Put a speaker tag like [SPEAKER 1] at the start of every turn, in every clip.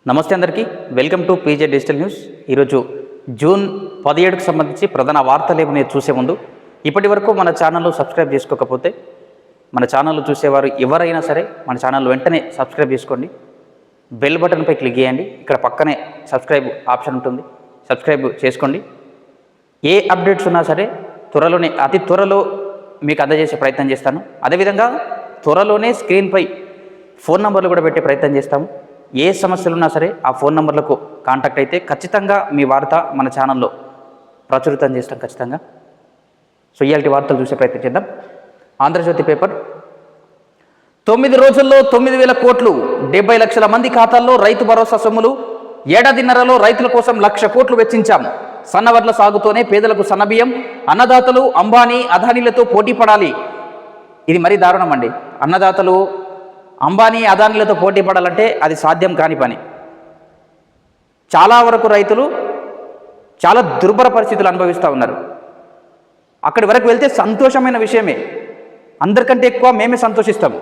[SPEAKER 1] నమస్తే అందరికీ welcome to PJ digital news. ఈరోజు జూన్ 17కు సంబంధించి ప్రధాన వార్తలు ఏమని చూసే ముందు ఇప్పటి వరకు మన ఛానల్లో సబ్స్క్రైబ్ చేసుకోకపోతే మన ఛానల్ చూసేవారు ఎవరైనా సరే మన ఛానల్ వెంటనే సబ్స్క్రైబ్ చేసుకోండి. బెల్ బటన్పై క్లిక్ చేయండి. ఇక్కడ పక్కనే సబ్స్క్రైబ్ ఆప్షన్ ఉంటుంది, సబ్స్క్రైబ్ చేసుకోండి. ఏ అప్డేట్స్ ఉన్నా సరే అతి త్వరలో మీకు అందజేసే ప్రయత్నం చేస్తాను. అదేవిధంగా త్వరలోనే స్క్రీన్పై ఫోన్ నంబర్లు కూడా పెట్టే ప్రయత్నం చేస్తాము. ఏ సమస్యలు ఉన్నా సరే ఆ ఫోన్ నంబర్లకు కాంటాక్ట్ అయితే ఖచ్చితంగా మీ వార్త మన ఛానల్లో ప్రచురితం చేస్తాం ఖచ్చితంగా. సో ఇయాల్టి వార్తలు చూసే ప్రయత్నం చేద్దాం. ఆంధ్రజ్యోతి పేపర్, 9 రోజుల్లో 9,000 కోట్లు, 70 లక్షల మంది ఖాతాల్లో రైతు భరోసా సొమ్ములు. ఏడాదిన్నరలో రైతుల కోసం 1,00,000 కోట్లు వెచ్చించాం. సన్నవడ్ల సాగుతోనే పేదలకు సన్నబియ్యం. అన్నదాతలు అంబానీ అదానీలతో పోటీ పడాలి. ఇది మరీ దారుణం అండి. అన్నదాతలు అంబానీ అదానీలతో పోటీ పడాలంటే అది సాధ్యం కాని పని. చాలా వరకు రైతులు చాలా దుర్భర పరిస్థితులు అనుభవిస్తూ ఉన్నారు. అక్కడి వరకు వెళ్తే సంతోషమైన విషయమే, అందరికంటే ఎక్కువ మేమే సంతోషిస్తాము.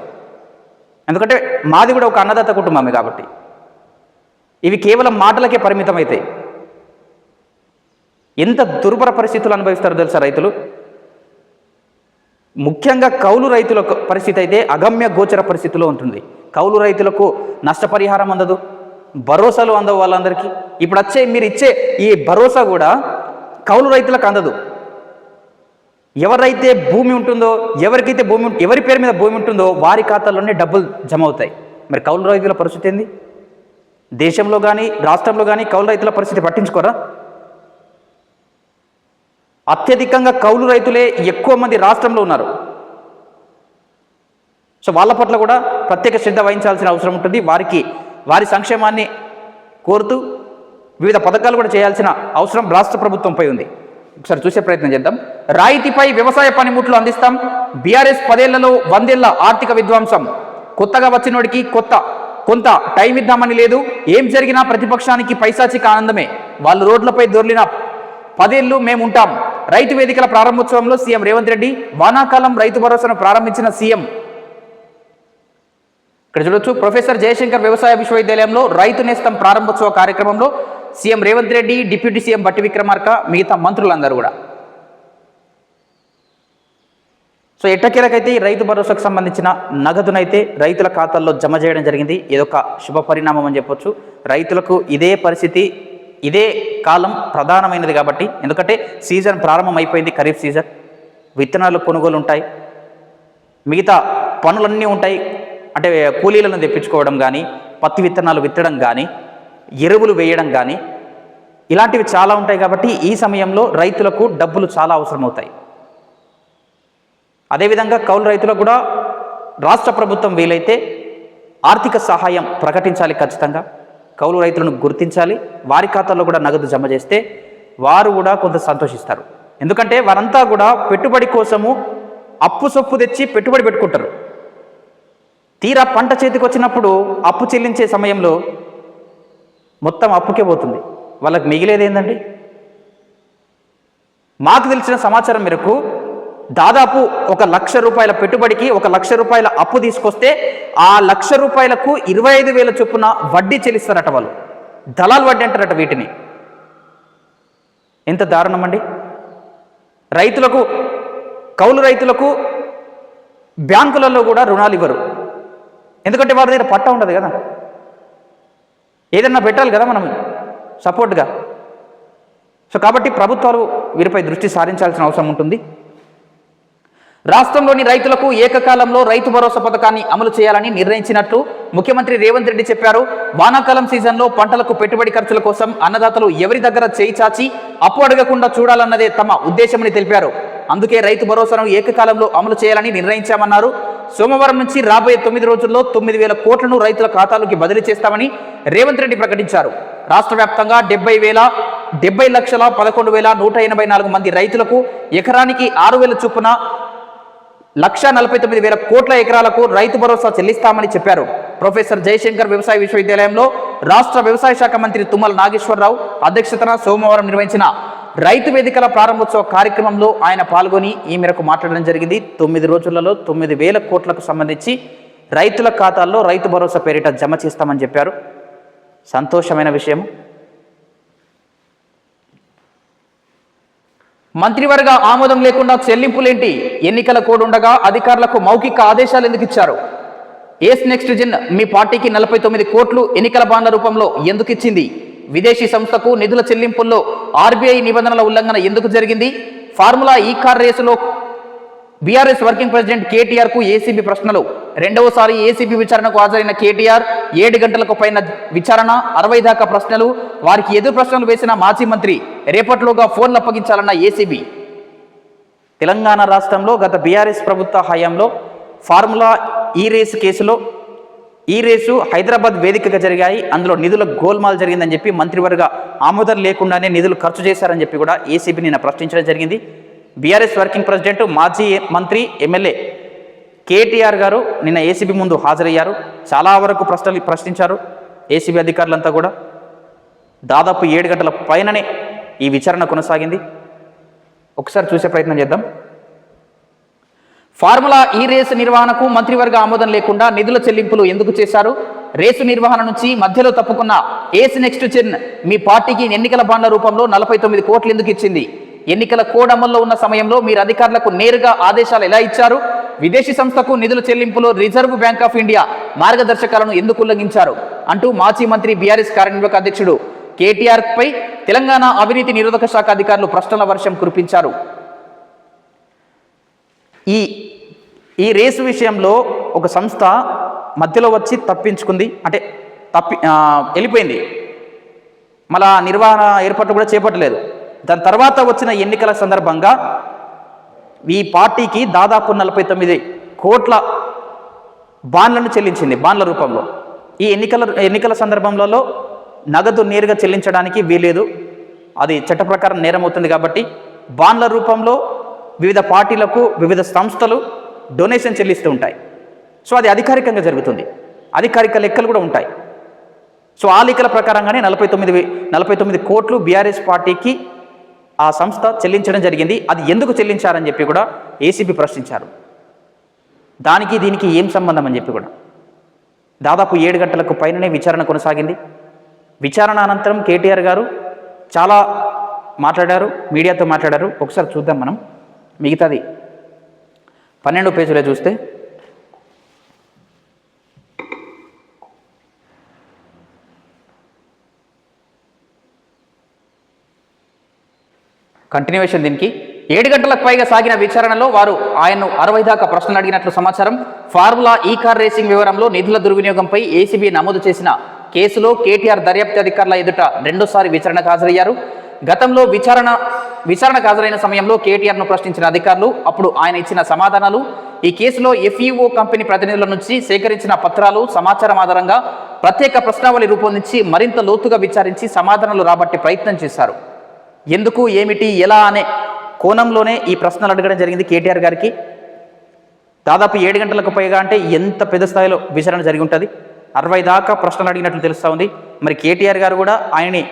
[SPEAKER 1] ఎందుకంటే మాది కూడా ఒక అన్నదాత కుటుంబమే కాబట్టి. ఇవి కేవలం మాటలకే పరిమితం అవుతాయి. ఎంత దుర్భర పరిస్థితులు అనుభవిస్తారో తెలుసా రైతులు. ముఖ్యంగా కౌలు రైతుల పరిస్థితి అయితే అగమ్య గోచర పరిస్థితిలో ఉంటుంది. కౌలు రైతులకు నష్టపరిహారం అందదు, భరోసాలు అందవు వాళ్ళందరికీ. ఇప్పుడు మీరు ఇచ్చే ఈ భరోసా కూడా కౌలు రైతులకు అందదు. ఎవరైతే భూమి ఉంటుందో, ఎవరి పేరు మీద భూమి ఉంటుందో వారి ఖాతాల్లోనే డబ్బులు జమ అవుతాయి. మరి కౌలు రైతుల పరిస్థితి ఏంది? దేశంలో కానీ రాష్ట్రంలో కానీ కౌలు రైతుల పరిస్థితి పట్టించుకోరా? అత్యధికంగా కౌలు రైతులే ఎక్కువ మంది రాష్ట్రంలో ఉన్నారు. సో వాళ్ళ పట్ల కూడా ప్రత్యేక శ్రద్ధ వహించాల్సిన అవసరం ఉంటుంది. వారి సంక్షేమాన్ని కోరుతూ వివిధ పథకాలు కూడా చేయాల్సిన అవసరం రాష్ట్ర ప్రభుత్వంపై ఉంది. ఒకసారి చూసే ప్రయత్నం చేద్దాం. రాయితీపై వ్యవసాయ పనిముట్లు అందిస్తాం. బీఆర్ఎస్ 10 ఏళ్లలో 100 ఏళ్ల ఆర్థిక విధ్వంసం. కొత్తగా వచ్చినోడికి కొంత టైం ఇద్దామని లేదు. ఏం జరిగినా ప్రతిపక్షానికి పైశాచిక ఆనందమే. వాళ్ళు రోడ్లపై దొర్లిన 10 ఏళ్ళు మేముంటాం. రైతు వేదికల ప్రారంభోత్సవంలో సీఎం రేవంత్ రెడ్డి. వానాకాలం రైతు భరోసాను ప్రారంభించిన సీఎం. ఇక్కడ చూడొచ్చు, ప్రొఫెసర్ జయశంకర్ వ్యవసాయ విశ్వవిద్యాలయంలో రైతు నేస్తం ప్రారంభోత్సవ కార్యక్రమంలో CM Revanth Reddy, deputy CM బట్టి విక్రమార్క, మిగతా మంత్రులందరూ కూడా. సో ఎట్టకేలకైతే ఈ రైతు భరోసాకు సంబంధించిన నగదునైతే రైతుల ఖాతాల్లో జమ చేయడం జరిగింది. ఇదొక శుభ పరిణామం అని చెప్పొచ్చు. రైతులకు ఇదే పరిస్థితి, ఇదే కాలం ప్రధానమైనది కాబట్టి. ఎందుకంటే సీజన్ ప్రారంభం అయిపోయింది, ఖరీఫ్ సీజన్. విత్తనాలు కొనుగోలు ఉంటాయి, మిగతా పనులన్నీ ఉంటాయి. అంటే కూలీలను తెప్పించుకోవడం కానీ, పత్తి విత్తనాలు విత్తడం కానీ, ఎరువులు వేయడం కానీ, ఇలాంటివి చాలా ఉంటాయి. కాబట్టి ఈ సమయంలో రైతులకు డబ్బులు చాలా అవసరమవుతాయి. అదేవిధంగా కౌలు రైతులకు కూడా రాష్ట్ర ప్రభుత్వం వీలైతే ఆర్థిక సహాయం ప్రకటించాలి ఖచ్చితంగా. కౌలు రైతులను గుర్తించాలి. వారి ఖాతాల్లో కూడా నగదు జమ చేస్తే వారు కూడా కొంత సంతోషిస్తారు. ఎందుకంటే వారంతా కూడా పెట్టుబడి కోసము అప్పు సొప్పు తెచ్చి పెట్టుబడి పెట్టుకుంటారు. తీరా పంట చేతికి వచ్చినప్పుడు అప్పు చెల్లించే సమయంలో మొత్తం అప్పుకే పోతుంది. వాళ్ళకి మిగిలేది ఏందండి? మాకు తెలిసిన సమాచారం మేరకు దాదాపు 1,00,000 రూపాయల పెట్టుబడికి 1,00,000 రూపాయల అప్పు తీసుకొస్తే ఆ 1,00,000 రూపాయలకు 25,000 చొప్పున వడ్డీ చెల్లిస్తారట వాళ్ళు. దళాలు వడ్డీ అంటారట వీటిని. ఎంత దారుణం అండి. కౌలు రైతులకు బ్యాంకులలో కూడా రుణాలు ఇవ్వరు. ఎందుకంటే వారి దగ్గర పట్టా ఉండదు కదా. ఏదన్నా పెట్టాలి కదా మనం సపోర్ట్గా. సో కాబట్టి ప్రభుత్వాలు వీరిపై దృష్టి సారించాల్సిన అవసరం ఉంటుంది. రాష్ట్రంలోని రైతులకు ఏకకాలంలో రైతు భరోసా పథకాన్ని అమలు చేయాలని నిర్ణయించినట్లు ముఖ్యమంత్రి రేవంత్ రెడ్డి చెప్పారు. వానాకాలం సీజన్లో పంటలకు పెట్టుబడి ఖర్చుల కోసం అన్నదాతలు ఎవరి దగ్గర చేయి చాచి అప్పు అడగకుండా చూడాలన్నదే తమ ఉద్దేశమని తెలిపారు. అందుకే రైతు భరోసాను ఏకకాలంలో అమలు చేయాలని నిర్ణయించామన్నారు. సోమవారం నుంచి రాబోయే 9 రోజుల్లో 9,000 కోట్లను రైతుల ఖాతాలోకి బదిలీ చేస్తామని రేవంత్ రెడ్డి ప్రకటించారు. రాష్ట్ర వ్యాప్తంగా 70,11,184 మంది రైతులకు ఎకరానికి 6,000 చొప్పున 1,49,000 కోట్ల ఎకరాలకు రైతు భరోసా చెల్లిస్తామని చెప్పారు. ప్రొఫెసర్ జయశంకర్ వ్యవసాయ విశ్వవిద్యాలయంలో రాష్ట్ర వ్యవసాయ శాఖ మంత్రి తుమ్మల నాగేశ్వరరావు అధ్యక్షతన సోమవారం నిర్వహించిన రైతు వేదికల ప్రారంభోత్సవ కార్యక్రమంలో ఆయన పాల్గొని ఈ మేరకు మాట్లాడడం జరిగింది. 9 రోజులలో 9,000 కోట్లకు సంబంధించి రైతుల ఖాతాల్లో రైతు భరోసా పేరిట జమ చేస్తామని చెప్పారు. సంతోషమైన విషయం. మంత్రివర్గ ఆమోదం లేకుండా చెల్లింపులేంటి? ఎన్నికల కోడ్ ఉండగా అధికారులకు మౌఖిక ఆదేశాలు ఎందుకు ఇచ్చారు? ఏస్ నెక్స్ట్ జెన్ మీ పార్టీకి 49 కోట్లు ఎన్నికల బాండ్ల రూపంలో ఎందుకు ఇచ్చింది? విదేశీ సంస్థకు నిధుల చెల్లింపుల్లో ఆర్బీఐ నిబంధనల ఉల్లంఘన ఎందుకు జరిగింది? ఫార్ములా ఈ కార్ రేసులో బీఆర్ఎస్ వర్కింగ్ ప్రెసిడెంట్ కేటీఆర్ కు ఏసీబీ ప్రశ్నలు. రెండవసారి ఏసీబీ విచారణకు హాజరైన కేటీఆర్ 7 గంటలకు పైన విచారణ, 60 దాకా ప్రశ్నలు. వారికి ఎదురు ప్రశ్నలు వేసిన మాజీ మంత్రి రేపట్లోగా ఫోన్లు అప్పగించాలన్న ఏసీబీ. తెలంగాణ రాష్ట్రంలో గత బీఆర్ఎస్ ప్రభుత్వ హయాంలో ఫార్ములా ఈ రేసు కేసులో ఈ రేసు హైదరాబాద్ వేదికగా జరిగాయి. అందులో నిధుల గోల్మాల్ జరిగిందని చెప్పి మంత్రివర్గ ఆమోదం లేకుండానే నిధులు ఖర్చు చేశారని చెప్పి కూడా ఏసీబీ నిన్న ప్రశ్నించడం జరిగింది. బీఆర్ఎస్ వర్కింగ్ ప్రెసిడెంట్ మాజీ మంత్రి ఎమ్మెల్యే కేటీఆర్ గారు నిన్న ఏసీబీ ముందు హాజరయ్యారు. చాలా వరకు ప్రశ్నించారు ఏసీబీ అధికారులంతా కూడా. దాదాపు 7 గంటల పైననే ఈ విచారణ కొనసాగింది. ఒకసారి చూసే ప్రయత్నం చేద్దాం. ఫార్ములా ఈ రేసు నిర్వహణకు మంత్రివర్గ ఆమోదం లేకుండా నిధుల చెల్లింపులు ఎందుకు చేశారు? రేసు నిర్వహణ నుంచి మధ్యలో తప్పుకున్న ఏస్ నెక్స్ట్ జెన్ మీ పార్టీకి ఎన్నికల బాండ్ల రూపంలో 49 కోట్లు ఎందుకు ఇచ్చింది? ఎన్నికల కోడ్ అమల్లో ఉన్న సమయంలో మీరు అధికారులకు నేరుగా ఆదేశాలు ఎలా ఇచ్చారు? విదేశీ సంస్థకు నిధుల చెల్లింపులో రిజర్వ్ బ్యాంక్ ఆఫ్ ఇండియా మార్గదర్శకాలను ఎందుకు ఉల్లంఘించారు అంటూ మాజీ మంత్రి బీఆర్ఎస్ కార్యనిర్వాహక అధ్యక్షుడు కేటీఆర్ పై తెలంగాణ అవినీతి నిరోధక శాఖ అధికారులు ప్రశ్నల వర్షం కురిపించారు. ఈ రేసు విషయంలో ఒక సంస్థ మధ్యలో వచ్చి తప్పించుకుంది, అంటే వెళ్ళిపోయింది. మళ్ళా నిర్వహణ ఏర్పాట్లు కూడా చేపట్టలేదు. దాని తర్వాత వచ్చిన ఎన్నికల సందర్భంగా ఈ పార్టీకి దాదాపు 49 కోట్ల బాండ్లను చెల్లించింది, బాండ్ల రూపంలో. ఈ ఎన్నికల సందర్భంలో నగదు నేరుగా చెల్లించడానికి వీలేదు, అది చట్ట ప్రకారం నేరం అవుతుంది. కాబట్టి బాండ్ల రూపంలో వివిధ పార్టీలకు వివిధ సంస్థలు డొనేషన్ చెల్లిస్తూ ఉంటాయి. సో అది అధికారికంగా జరుగుతుంది, అధికారిక లెక్కలు కూడా ఉంటాయి. సో ఆ లెక్కల ప్రకారంగానే 49 కోట్లు బీఆర్ఎస్ పార్టీకి ఆ సంస్థ చెల్లించడం జరిగింది. అది ఎందుకు చెల్లించారని చెప్పి కూడా ఏసీబీ ప్రశ్నించారు. దానికి దీనికి ఏం సంబంధం అని చెప్పి కూడా దాదాపు 7 గంటలకు పైననే విచారణ కొనసాగింది. విచారణ అనంతరం కేటీఆర్ గారు చాలా మాట్లాడారు, మీడియాతో మాట్లాడారు. ఒకసారి చూద్దాం మనం. మిగతాది 12 పేజీలో చూస్తే కంటిన్యూషన్. దీనికి 7 గంటలకు పైగా సాగిన విచారణలో వారు ఆయన్ను 60 దాకా ప్రశ్నలు అడిగినట్లు సమాచారం. ఫార్ములా ఈ కార్ రేసింగ్ వివరంలో నిధుల దుర్వినియోగంపై ఏసీబీ నమోదు చేసిన కేసులో కేటీఆర్ దర్యాప్తు అధికారుల ఎదుట రెండోసారి విచారణకు హాజరయ్యారు. గతంలో విచారణకు హాజరైన సమయంలో కేటీఆర్ను ప్రశ్నించిన అధికారులు అప్పుడు ఆయన ఇచ్చిన సమాధానాలు, ఈ కేసులో ఎఫ్ఈఓ కంపెనీ ప్రతినిధుల నుంచి సేకరించిన పత్రాలు, సమాచారం ఆధారంగా ప్రత్యేక ప్రశ్నావళి రూపొందించి మరింత లోతుగా విచారించి సమాధానాలు రాబట్టే ప్రయత్నం చేశారు. ఎందుకు, ఏమిటి, ఎలా అనే కోణంలోనే ఈ ప్రశ్నలు అడగడం జరిగింది కేటీఆర్ గారికి. దాదాపు 7 గంటలకు పైగా అంటే ఎంత పెద్ద స్థాయిలో విచారణ జరిగి ఉంటుంది. 60 దాకా ప్రశ్నలు అడిగినట్లు తెలుస్తూ ఉంది. మరి కేటీఆర్ గారు కూడా ఆయన్ని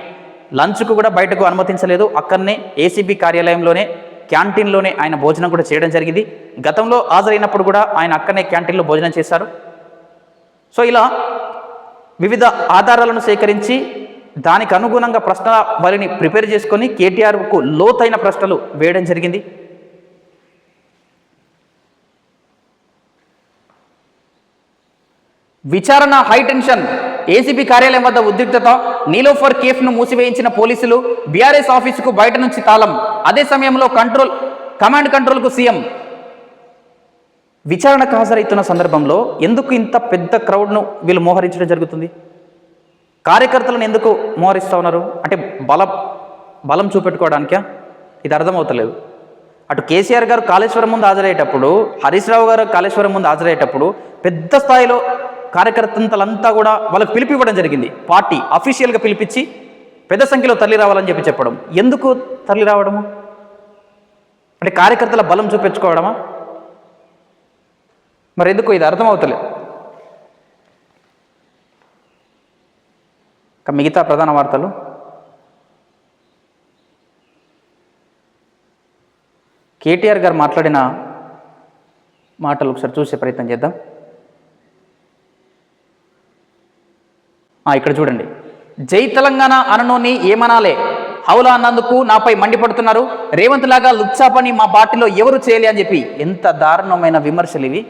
[SPEAKER 1] లంచ్కు కూడా బయటకు అనుమతించలేదు. అక్కడనే ఏసీబీ కార్యాలయంలోనే క్యాంటీన్లోనే ఆయన భోజనం కూడా చేయడం జరిగింది. గతంలో హాజరైనప్పుడు కూడా ఆయన అక్కడనే క్యాంటీన్లో భోజనం చేశారు. సో ఇలా వివిధ ఆధారాలను సేకరించి దానికి అనుగుణంగా ప్రశ్న వారిని ప్రిపేర్ చేసుకొని కేటీఆర్కు లోతైన ప్రశ్నలు వేయడం జరిగింది. విచారణ హై టెన్షన్. ఏసీబీ కార్యాలయం వద్ద ఉద్రిక్తత. నీలోఫర్ కేఫ్ను మూసివేయించిన పోలీసులు. బీఆర్ఎస్ ఆఫీసుకు బయట నుంచి తాళం. అదే సమయంలో కమాండ్ కంట్రోల్కు సీఎం. విచారణకు హాజరైతున్న సందర్భంలో ఎందుకు ఇంత పెద్ద క్రౌడ్ను వీళ్ళు మోహరించడం జరుగుతుంది? కార్యకర్తలను ఎందుకు మోహరిస్తూ ఉన్నారు? అంటే బలం చూపెట్టుకోవడానికా? ఇది అర్థమవుతలేదు. అటు కేసీఆర్ గారు కాళేశ్వరం ముందు హాజరయ్యేటప్పుడు, హరీష్ రావు గారు కాళేశ్వరం ముందు హాజరయ్యేటప్పుడు పెద్ద స్థాయిలో కార్యకర్తలంతా కూడా వాళ్ళకు పిలిపివ్వడం జరిగింది. పార్టీ అఫీషియల్గా పిలిపించి పెద్ద సంఖ్యలో తరలి రావాలని చెప్పడం. ఎందుకు తరలి రావడము? అంటే కార్యకర్తల బలం చూపించుకోవడమా? మరి ఎందుకు? ఇది అర్థమవుతలేదు. మిగతా ప్రధాన వార్తలు. కేటీఆర్ గారు మాట్లాడిన మాటలు ఒకసారి చూసే ప్రయత్నం చేద్దాం. ఇక్కడ చూడండి. జై తెలంగాణ అననోని ఏమనాలే, హౌలా అన్నందుకు నాపై మండిపడుతున్నారు. రేవంత్ లాగా లుచ్చా పని మా పార్టీలో ఎవరు చేయలే అని చెప్పి ఎంత దారుణమైన విమర్శలు ఇవి.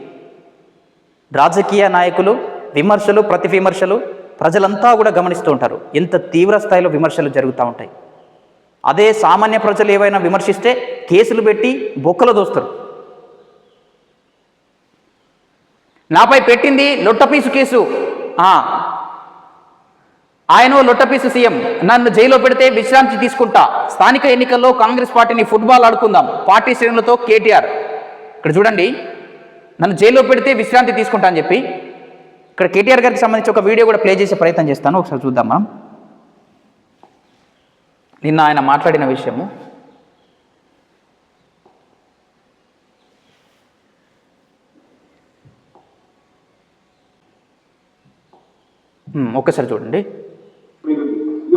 [SPEAKER 1] రాజకీయ నాయకులు విమర్శలు, ప్రతి విమర్శలు ప్రజలంతా కూడా గమనిస్తూ ఉంటారు. ఎంత తీవ్ర స్థాయిలో విమర్శలు జరుగుతూ ఉంటాయి. అదే సామాన్య ప్రజలు ఏవైనా విమర్శిస్తే కేసులు పెట్టి బొక్కలు దోస్తారు. నాపై పెట్టింది లొట్టపీసు కేసు. ఆయన లొట్టపీసు సీఎం, నన్ను జైల్లో పెడితే విశ్రాంతి తీసుకుంటా, స్థానిక ఎన్నికల్లో కాంగ్రెస్ పార్టీని ఫుట్బాల్ ఆడుకుందాం, పార్టీ శ్రేణులతో కేటీఆర్. ఇక్కడ చూడండి, నన్ను జైల్లో పెడితే విశ్రాంతి తీసుకుంటా అని చెప్పి ఇక్కడ కేటీఆర్ గారికి సంబంధించి ఒక వీడియో కూడా ప్లే చేసే ప్రయత్నం చేస్తాను, ఒకసారి చూద్దాం మనం. నిన్న ఆయన మాట్లాడిన విషయము. ఒక్కసారి చూడండి.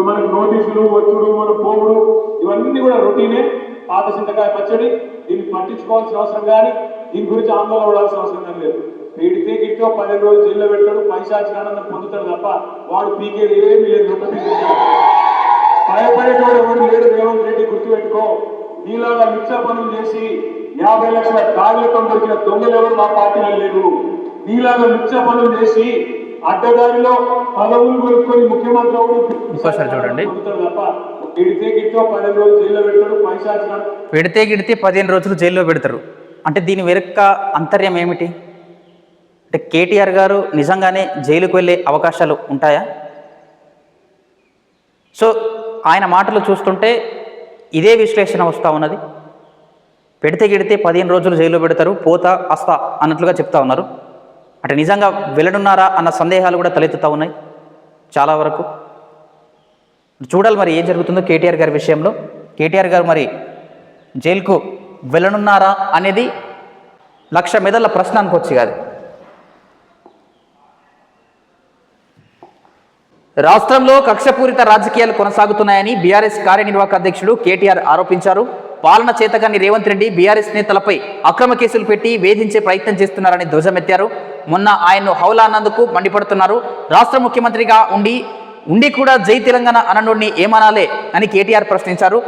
[SPEAKER 2] మనకు నోటీసులు వచ్చుడు, మన పోవుడు ఇవన్నీ కూడా రొటీనే. పాత చింతకాయ పచ్చడి, దీన్ని పట్టించుకోవాల్సిన అవసరం కానీ దీని గురించి ఆందోళన పడాల్సిన అవసరం కానీ లేదు. పెడితే గిట్టో 10 రోజులు జైల్లో పెట్టాడు, పైశాచిక ఆనందం పొందుతాడు తప్ప వాడు పీకేది ఏమీ లేదు. భయపడేటోడు ఎవరు లేడు. రేవంత్ రెడ్డి గుర్తుపెట్టుకో, నీలాగా మిచ్చా పనులు చేసి 50 లక్షల దాడులతో దొరికిన దొంగలు ఎవరు మా పార్టీలో లేరు. నీలాగా మిచ్చా పనులు చేసి అడ్డదారిలో పదవులు కొనుక్కొని ముఖ్యమంత్రి
[SPEAKER 1] చూడండి.
[SPEAKER 2] పెడితే గిట్టో 15 రోజులు జైల్లో పెడతాడు, పైశాచిక
[SPEAKER 1] పెడితే గిడితే 15 రోజులు జైల్లో పెడతారు. అంటే దీని వెనుక అంతర్యం ఏమిటి? అంటే కేటీఆర్ గారు నిజంగానే జైలుకు వెళ్ళే అవకాశాలు ఉంటాయా? సో ఆయన మాటలు చూస్తుంటే ఇదే విశ్లేషణ వస్తూ ఉన్నది. పెడితే గిడితే 15 రోజులు జైల్లో పెడతారు, పోతా వస్తా అన్నట్లుగా చెప్తా ఉన్నారు. అంటే నిజంగా వెళ్ళనున్నారా అన్న సందేహాలు కూడా తలెత్తుతూ ఉన్నాయి చాలా వరకు. చూడాలి మరి ఏం జరుగుతుందో కేటీఆర్ గారి విషయంలో. కేటీఆర్ గారు మరి జైలుకు వెళ్ళనున్నారా అనేది 1,00,000 మెదళ్ళ ప్రశ్న అనుకోవచ్చు కాదు. రాష్ట్రంలో కక్షపూరిత రాజకీయాలు కొనసాగుతున్నాయని బీఆర్ఎస్ కార్యనిర్వాహక అధ్యక్షుడు కేటీఆర్ ఆరోపించారు. పాలన చేతగాని రేవంత్ రెడ్డి బీఆర్ఎస్ నేతలపై అక్రమ కేసులు పెట్టి వేధించే ప్రయత్నం చేస్తున్నారని ధ్వజమెత్తారు. మొన్న ఆయన్ను హౌలా అన్నందుకు మండిపడుతున్నారు. రాష్ట్ర ముఖ్యమంత్రిగా ఉండి కూడా జై తెలంగాణ అననోడిని ఏమనాలే అని కేటీఆర్ ప్రశ్నించారు.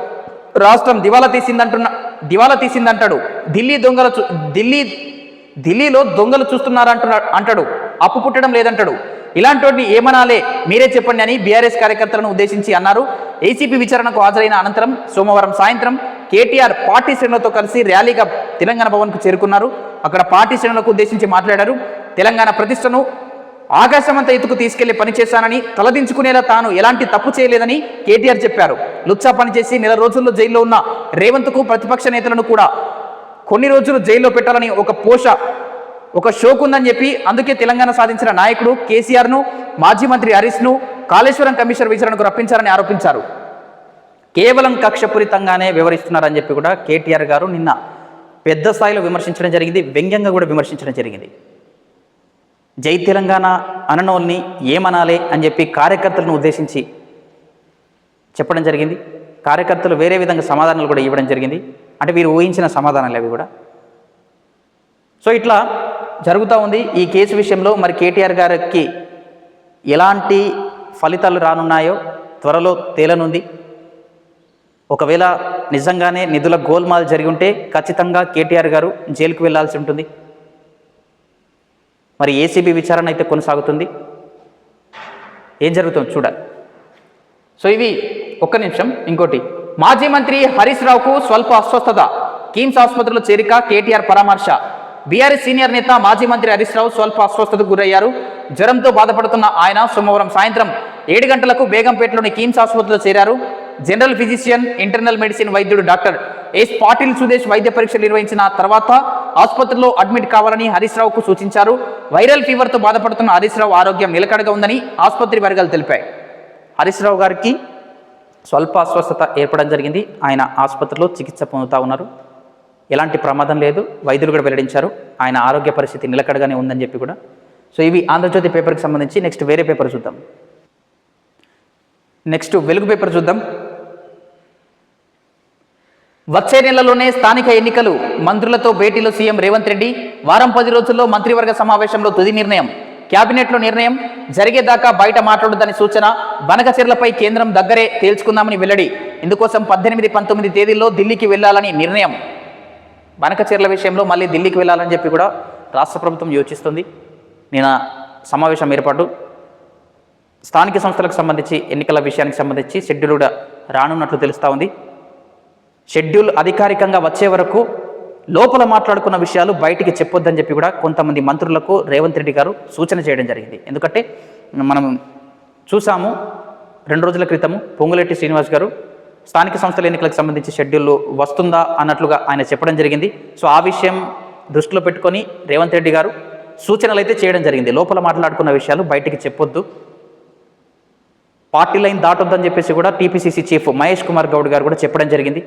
[SPEAKER 1] రాష్ట్రం దివాలా తీసిందంటాడు, ఢిల్లీలో దొంగలు చూస్తున్నారంటాడు, అప్పు పుట్టడం లేదంటాడు, ఇలాంటి ఏమనాలే మీరే చెప్పండి అని బీఆర్ఎస్ కార్యకర్తలను ఉద్దేశించి అన్నారు. ఏసీపీ విచారణకు హాజరైన అనంతరం సోమవారం సాయంత్రం కేటీఆర్ పార్టీ శ్రేణులతో కలిసి ర్యాలీగా తెలంగాణ భవన్కు చేరుకున్నారు. అక్కడ పార్టీ శ్రేణులకు ఉద్దేశించి మాట్లాడారు. తెలంగాణ ప్రతిష్టను ఆకాశమంతా ఎత్తుకు తీసుకెళ్లి పనిచేశానని, తలదించుకునేలా తాను ఎలాంటి తప్పు చేయలేదని కేటీఆర్ చెప్పారు. లుచ్చా పనిచేసి 1 రోజుల్లో జైల్లో ఉన్న రేవంత్కు ప్రతిపక్ష నేతలను కూడా కొన్ని రోజులు జైల్లో పెట్టాలని ఒక షోకుందని చెప్పి అందుకే తెలంగాణ సాధించిన నాయకుడు కేసీఆర్ను, మాజీ మంత్రి హరీష్ను కాళేశ్వరం కమిషన్ విచారణకు రప్పించారని ఆరోపించారు. కేవలం కక్షపూరితంగానే వివరిస్తున్నారని చెప్పి కూడా కేటీఆర్ గారు నిన్న పెద్ద స్థాయిలో విమర్శించడం జరిగింది. వ్యంగ్యంగా కూడా విమర్శించడం జరిగింది. జై తెలంగాణ అననోల్ని ఏమనాలే అని చెప్పి కార్యకర్తలను ఉద్దేశించి చెప్పడం జరిగింది. కార్యకర్తలు వేరే విధంగా సమాధానాలు కూడా ఇవ్వడం జరిగింది. అంటే వీరు ఊహించిన సమాధానాలు అవి కూడా. సో ఇట్లా జరుగుతూ ఉంది. ఈ కేసు విషయంలో మరి కేటీఆర్ గారికి ఎలాంటి ఫలితాలు రానున్నాయో త్వరలో తేలనుంది. ఒకవేళ నిజంగానే నిధుల గోల్మాల్ జరిగి ఉంటే ఖచ్చితంగా కేటీఆర్ గారు జైలుకు వెళ్లాల్సి ఉంటుంది. మరి ఏసీబీ విచారణ అయితే కొనసాగుతుంది. ఏం జరుగుతుందో చూడాలి. సో ఇవి ఒక్క నిమిషం. ఇంకోటి, మాజీ మంత్రి హరీష్ రావుకు స్వల్ప అస్వస్థత, కిమ్స్ ఆసుపత్రిలో చేరిక, కేటీఆర్ పరామర్శ. బీఆర్ఎస్ సీనియర్ నేత మాజీ మంత్రి హరీష్ రావు స్వల్ప అస్వస్థతకు గురయ్యారు. జ్వరంతో బాధపడుతున్న ఆయన సోమవారం సాయంత్రం 7 గంటలకు బేగంపేటలోని కిమ్స్ ఆసుపత్రిలో చేరారు. జనరల్ ఫిజిషియన్, ఇంటర్నల్ మెడిసిన్ వైద్యుడు డాక్టర్ ఎస్ పాటిల్ సుదేశ్ వైద్య పరీక్షలు నిర్వహించిన తర్వాత ఆసుపత్రిలో అడ్మిట్ కావాలని హరీష్ రావుకు సూచించారు. వైరల్ ఫీవర్తో బాధపడుతున్న హరీష్ రావు ఆరోగ్యం నిలకడగా ఉందని ఆసుపత్రి వర్గాలు తెలిపాయి. హరీష్ రావు గారికి స్వల్ప అస్వస్థత ఏర్పడడం జరిగింది. ఆయన ఆసుపత్రిలో చికిత్స పొందుతూ ఉన్నారు. ఎలాంటి ప్రమాదం లేదు, వైద్యులు కూడా వెల్లడించారు. ఆయన ఆరోగ్య పరిస్థితి నిలకడగానే ఉందని చెప్పి కూడా. సో ఇవి ఆంధ్రజ్యోతి పేపర్కి సంబంధించి. నెక్స్ట్ వేరే పేపర్ చూద్దాం. నెక్స్ట్ వెలుగు పేపర్ చూద్దాం. వచ్చే నెలలోనే స్థానిక ఎన్నికలు, మంత్రులతో భేటీలో సీఎం రేవంత్ రెడ్డి. వారం 10 రోజుల్లో మంత్రివర్గ సమావేశంలో తుది నిర్ణయం. కేబినెట్లో నిర్ణయం జరిగేదాకా బయట మాట్లాడొద్దని సూచన. బనకచెర్లపై కేంద్రం దగ్గరే తేల్చుకుందామని వెల్లడి. ఇందుకోసం 18, 19 తేదీల్లో ఢిల్లీకి వెళ్లాలని నిర్ణయం. బనకచెర్ల విషయంలో మళ్ళీ ఢిల్లీకి వెళ్ళాలని చెప్పి కూడా రాష్ట్ర ప్రభుత్వం యోచిస్తుంది. నిన్న సమావేశం ఏర్పాటు స్థానిక సంస్థలకు సంబంధించి ఎన్నికల విషయానికి సంబంధించి షెడ్యూల్ కూడా రానున్నట్లు తెలుస్తూ ఉంది. షెడ్యూల్ అధికారికంగా వచ్చే వరకు లోపల మాట్లాడుకున్న విషయాలు బయటికి చెప్పొద్దని చెప్పి కూడా కొంతమంది మంత్రులకు రేవంత్ రెడ్డి గారు సూచన చేయడం జరిగింది. ఎందుకంటే మనం చూసాము 2 రోజుల క్రితము పొంగులేటి శ్రీనివాస్ గారు స్థానిక సంస్థల ఎన్నికలకు సంబంధించి షెడ్యూల్ వస్తుందా అన్నట్లుగా ఆయన చెప్పడం జరిగింది. సో ఆ విషయం దృష్టిలో పెట్టుకొని రేవంత్ రెడ్డి గారు సూచనలు అయితే చేయడం జరిగింది. లోపల మాట్లాడుకున్న విషయాలు బయటికి చెప్పొద్దు, పార్టీ లైన్ దాటొద్దని చెప్పేసి కూడా టీపీసీసీ చీఫ్ మహేష్ కుమార్ గౌడ్ గారు కూడా చెప్పడం జరిగింది.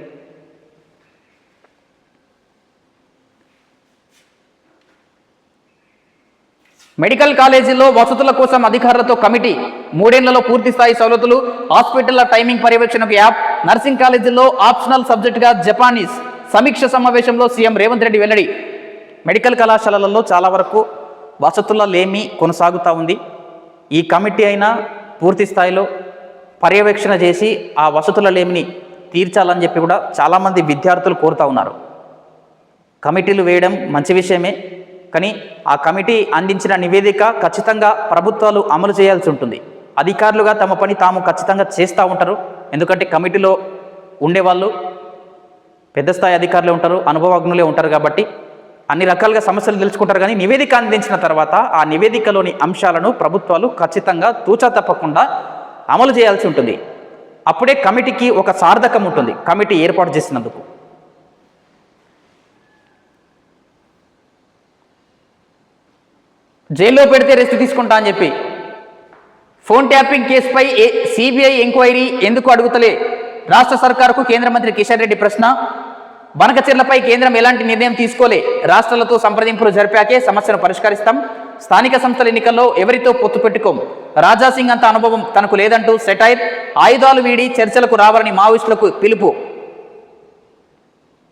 [SPEAKER 1] మెడికల్ కాలేజీల్లో వసతుల కోసం అధికారులతో కమిటీ. 3 ఏళ్లలో పూర్తి స్థాయి సౌలతులు. హాస్పిటళ్ల టైమింగ్ పర్యవేక్షణకు యాప్. నర్సింగ్ కాలేజీల్లో ఆప్షనల్ సబ్జెక్టుగా జపానీస్. సమీక్ష సమావేశంలో సీఎం రేవంత్ రెడ్డి వెల్లడి. మెడికల్ కళాశాలలలో చాలా వరకు వసతుల లేమి కొనసాగుతూ ఉంది. ఈ కమిటీ అయినా పూర్తి స్థాయిలో పర్యవేక్షణ చేసి ఆ వసతుల లేమిని తీర్చాలని చెప్పి కూడా చాలామంది విద్యార్థులు కోరుతూ ఉన్నారు. కమిటీలు వేయడం మంచి విషయమే, కానీ ఆ కమిటీ అందించిన నివేదిక ఖచ్చితంగా ప్రభుత్వాలు అమలు చేయాల్సి ఉంటుంది. అధికారులుగా తమ పని తాము ఖచ్చితంగా చేస్తూ ఉంటారు. ఎందుకంటే కమిటీలో ఉండేవాళ్ళు పెద్ద స్థాయి అధికారులు ఉంటారు, అనుభవజ్ఞులే ఉంటారు. కాబట్టి అన్ని రకాలుగా సమస్యలు తెలుసుకుంటారు. కానీ నివేదిక అందించిన తర్వాత ఆ నివేదికలోని అంశాలను ప్రభుత్వాలు ఖచ్చితంగా తూచా తప్పకుండా అమలు చేయాల్సి ఉంటుంది. అప్పుడే కమిటీకి ఒక సార్థకం ఉంటుంది, కమిటీ ఏర్పాటు చేసినందుకు. జైల్లో పెడితే రెస్ట్ తీసుకుంటా అని చెప్పి ఫోన్ ట్యాపింగ్ కేసుపై సిబిఐ ఎంక్వైరీ ఎందుకు అడుగుతలే రాష్ట్ర సర్కారుకు కేంద్ర మంత్రి కిషన్ రెడ్డి ప్రశ్న. బనకచెర్లపై కేంద్రం ఎలాంటి నిర్ణయం తీసుకోలే, రాష్ట్రాలతో సంప్రదింపులు జరిపాకే సమస్యను పరిష్కరిస్తాం. స్థానిక సంస్థల ఎన్నికల్లో ఎవరితో పొత్తు పెట్టుకోం, రాజాసింగ్ అంత అనుభవం తనకు లేదంటూ సెటైర్. ఆయుధాలు వీడి చర్చలకు రావాలని మావోయిస్టులకు పిలుపు.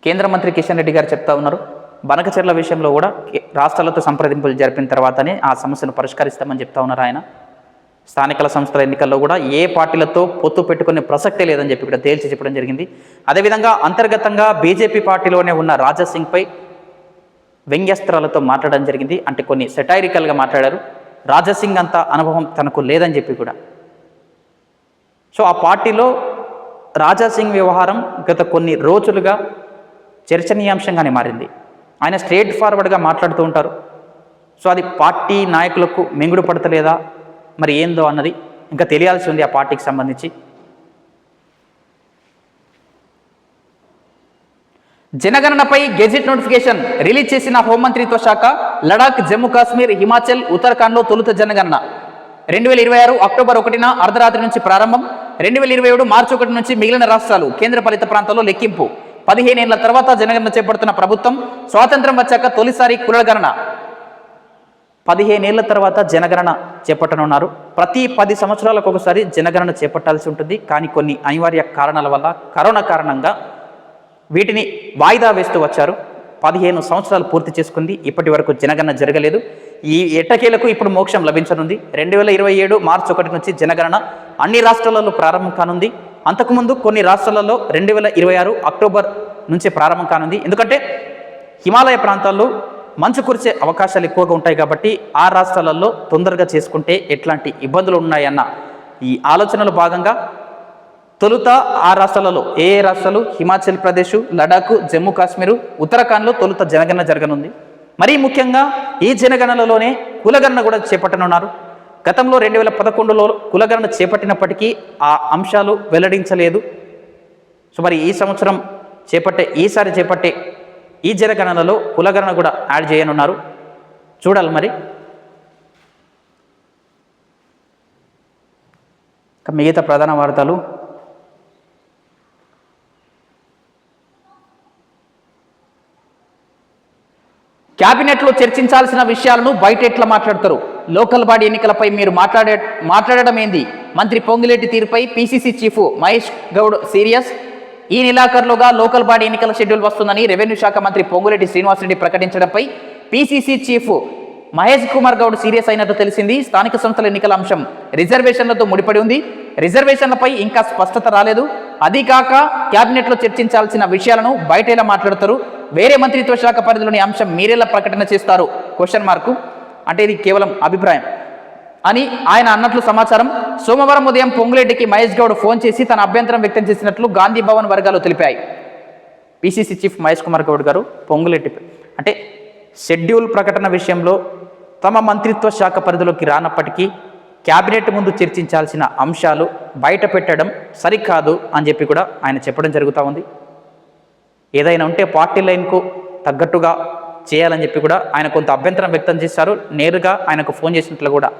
[SPEAKER 1] కేంద్ర మంత్రి కిషన్ రెడ్డి గారు చెప్తా ఉన్నారు, బనకచెర్ల విషయంలో కూడా రాష్ట్రాలతో సంప్రదింపులు జరిపిన తర్వాతనే ఆ సమస్యను పరిష్కరిస్తామని చెప్తా ఉన్నారు ఆయన. స్థానిక సంస్థల ఎన్నికల్లో కూడా ఏ పార్టీలతో పొత్తు పెట్టుకునే ప్రసక్తే లేదని చెప్పి కూడా తేల్చి చెప్పడం జరిగింది. అదేవిధంగా అంతర్గతంగా బీజేపీ పార్టీలోనే ఉన్న రాజాసింగ్పై వ్యంగ్యాస్త్రాలతో మాట్లాడడం జరిగింది. అంటే కొన్ని సెటైరికల్గా మాట్లాడారు. రాజాసింగ్ అంత అనుభవం తనకు లేదని చెప్పి కూడా. సో ఆ పార్టీలో రాజాసింగ్ వ్యవహారం గత కొన్ని రోజులుగా చర్చనీయాంశంగానే మారింది. ఆయన స్ట్రేట్ ఫార్వర్డ్గా మాట్లాడుతూ ఉంటారు. సో అది పార్టీ నాయకులకు మెంగుడు పడతలేదా మరి ఏందో అన్నది ఇంకా తెలియాల్సి ఉంది ఆ పార్టీకి సంబంధించి. జనగణనపై గెజిట్ నోటిఫికేషన్ రిలీజ్ చేసిన హోంమంత్రిత్వ శాఖ. లడాక్, జమ్మూ కాశ్మీర్, హిమాచల్, ఉత్తరాఖండ్లో తొలుత జనగణన 2026 అక్టోబర్ 1న అర్ధరాత్రి నుంచి ప్రారంభం. 2027 మార్చి 1 నుంచి మిగిలిన రాష్ట్రాలు, కేంద్ర పాలిత ప్రాంతాల్లో లెక్కింపు. 15 ఏళ్ల తర్వాత జనగణన చేపడుతున్న ప్రభుత్వం. స్వాతంత్రం వచ్చాక తొలిసారి కులగణన. 15 ఏళ్ల తర్వాత జనగణన చేపట్టనున్నారు. ప్రతి 10 సంవత్సరాలకు ఒకసారి జనగణన చేపట్టాల్సి ఉంటుంది. కానీ కొన్ని అనివార్య కారణాల వల్ల, కరోనా కారణంగా వీటిని వాయిదా వేస్తూ వచ్చారు. 15 సంవత్సరాలు పూర్తి చేసుకుంది, ఇప్పటి వరకు జనగణన జరగలేదు. ఈ ఎట్టకేలకు ఇప్పుడు మోక్షం లభించనుంది. 2027 మార్చి 1 నుంచి జనగణన అన్ని రాష్ట్రాలలో ప్రారంభం కానుంది. అంతకుముందు కొన్ని రాష్ట్రాలలో 2026 అక్టోబర్ నుంచి ప్రారంభం కానుంది. ఎందుకంటే హిమాలయ ప్రాంతాల్లో మంచు కురిసే అవకాశాలు ఎక్కువగా ఉంటాయి కాబట్టి ఆ రాష్ట్రాలలో తొందరగా చేసుకుంటే ఎట్లాంటి ఇబ్బందులు ఉన్నాయన్న ఈ ఆలోచనలో భాగంగా తొలుత ఆ రాష్ట్రాలలో ఏ రాష్ట్రాలు, హిమాచల్ ప్రదేశ్, లడాక్, జమ్మూ కాశ్మీరు, ఉత్తరాఖండ్లో తొలుత జనగణన జరగనుంది. మరీ ముఖ్యంగా ఈ జనగణనలోనే కులగణన కూడా చేపట్టనున్నారు. గతంలో 2011లో కులగణన చేపట్టినప్పటికీ ఆ అంశాలు వెల్లడించలేదు. సో మరి ఈ సంవత్సరం ఈసారి చేపట్టే ఈ జనగణనలో కులగణన కూడా యాడ్ చేయనున్నారు. చూడాలి మరి. మిగతా ప్రధాన వార్తలు. క్యాబినెట్లో చర్చించాల్సిన విషయాలను బయట ఎట్లా మాట్లాడతారు? లోకల్ బాడీ ఎన్నికలపై మీరు మాట్లాడడం ఏంది? మంత్రి పొంగులేటి తీరుపై PCC chief Mahesh Goud serious. ఈ నెలాఖరులోగా లోకల్ బాడీ ఎన్నికల షెడ్యూల్ వస్తుందని రెవెన్యూ శాఖ మంత్రి పొంగులేటి శ్రీనివాసరెడ్డి ప్రకటించడంపై PCC chief Mahesh Kumar Goud serious అయినట్టు తెలిసింది. స్థానిక సంస్థల ఎన్నికల అంశం రిజర్వేషన్లతో ముడిపడి ఉంది. రిజర్వేషన్లపై ఇంకా స్పష్టత రాలేదు. అది కాక క్యాబినెట్లో చర్చించాల్సిన విషయాలను బయట ఎలా మాట్లాడతారు, వేరే మంత్రిత్వ శాఖ పరిధిలోని అంశం మీరెలా ప్రకటన చేస్తారు క్వశ్చన్ మార్కు. అంటే ఇది కేవలం అభిప్రాయం అని ఆయన అన్నట్లు సమాచారం. సోమవారం ఉదయం పొంగులేటికి మహేష్ గౌడ్ ఫోన్ చేసి తన అభ్యంతరం వ్యక్తం చేసినట్లు గాంధీ భవన్ వర్గాలు తెలిపాయి. పిసిసి చీఫ్ మహేష్ కుమార్ గౌడ్ గారు పొంగులేటి అంటే షెడ్యూల్ ప్రకటన విషయంలో తమ మంత్రిత్వ శాఖ పరిధిలోకి రానప్పటికీ క్యాబినెట్ ముందు చర్చించాల్సిన అంశాలు బయట పెట్టడం సరికాదు అని చెప్పి కూడా ఆయన చెప్పడం జరుగుతూ ఉంది. ఏదైనా ఉంటే పార్టీ లైన్కు తగ్గట్టుగా చేయాలని చెప్పి కూడా ఆయన కొంత అభ్యంతరం వ్యక్తం చేశారు. నేరుగా ఆయనకు ఫోన్ చేసినట్లు కూడా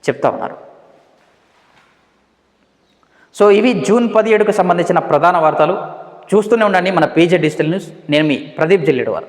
[SPEAKER 1] చెప్తా ఉన్నారు. సో ఇవి జూన్ 17కు సంబంధించిన ప్రధాన వార్తలు. చూస్తూనే ఉండండి మన పీజే డిజిటల్ న్యూస్. నేను మీ ప్రదీప్ జిల్లేడు వారు.